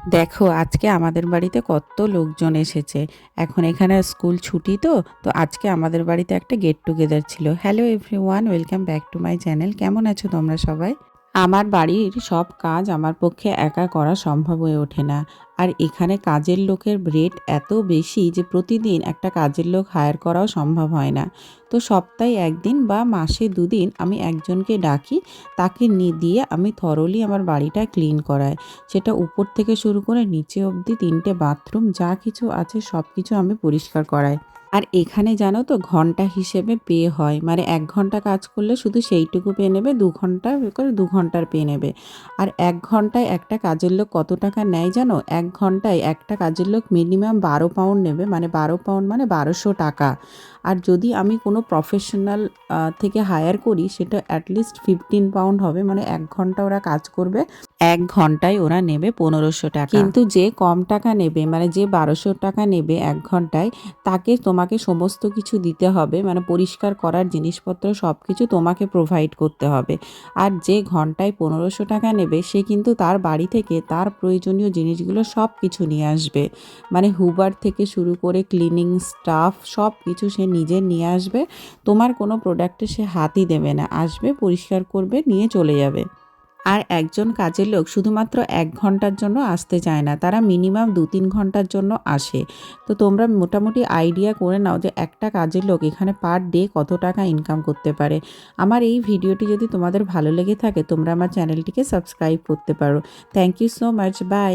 দেখো আজকে আমাদের বাড়িতে কত লোকজন এসেছে। এখন এখানে স্কুল ছুটি তো আজকে আমাদের বাড়িতে একটা গেট টুগেদার ছিল। Hello everyone, welcome back to my channel. কেমন আছো তোমরা সবাই? আমার বাড়ির সব কাজ আমার পক্ষে একা করা সম্ভব হয়ে ওঠে না। আর এখানে কাজের লোকের রেট এত বেশি যে প্রতিদিন একটা কাজের লোক হায়ার করাও সম্ভব হয় না। তো সপ্তাহে একদিন বা মাসে দুদিন আমি একজনকে ডাকি, তাকে দিয়ে আমি থরলি আমার বাড়িটা ক্লিন করাই। সেটা উপর থেকে শুরু করে নিচে অবধি 3টে বাথরুম যা কিছু আছে সব কিছু আমি পরিষ্কার করাই। আর এখানে জানো তো ঘন্টা হিসেবে পে হয়, মানে 1 ঘন্টা কাজ করলে শুধু সেইটুকু পে নেবে, 2 ঘন্টা করে 2 ঘন্টার পে নেবে। আর 1 ঘন্টায় একটা কাজের লোক কত টাকা নেয় জানো? 1 ঘন্টায় একটা কাজের লোক মিনিমাম 12 পাউন্ড নেবে, মানে 12 পাউন্ড মানে 1200 টাকা। আর যদি আমি কোনো প্রফেশনাল থেকে হায়ার করি সেটা অ্যাটলিস্ট 15 পাউন্ড হবে, মানে 1 ঘন্টা ওরা কাজ করবে, 1 ঘন্টায় ওরা নেবে 1500 টাকা। কিন্তু যে কম টাকা নেবে, মানে যে 1200 টাকা নেবে 1 ঘন্টায়, তাকে তোমাকে সমস্ত কিছু দিতে হবে, মানে পরিষ্কার করার জিনিসপত্র সব কিছু তোমাকে প্রোভাইড করতে হবে। আর যে ঘন্টায় 1500 টাকা নেবে সে কিন্তু তার বাড়ি থেকে তার প্রয়োজনীয় জিনিসগুলো সব কিছু নিয়ে আসবে, মানে হুবার থেকে শুরু করে ক্লিনিং স্টাফ সব কিছু সে নিজে নিয়ে আসবে। তোমার কোনো প্রোডাক্টে সে হাতই দেবে না, আসবে পরিষ্কার করবে নিয়ে চলে যাবে। আর একজন কাজের লোক শুধুমাত্র 1 ঘন্টার জন্য আসতে চায় না, তারা মিনিমাম 2-3 ঘন্টার জন্য আসে। তো তোমরা মোটামুটি আইডিয়া করে নাও যে একটা কাজের লোক এখানে পার ডে কত টাকা ইনকাম করতে পারে। আমার এই ভিডিওটি যদি তোমাদের ভালো লেগে থাকে তোমরা আমার চ্যানেলটিকে সাবস্ক্রাইব করতে পারো। Thank you so much, by.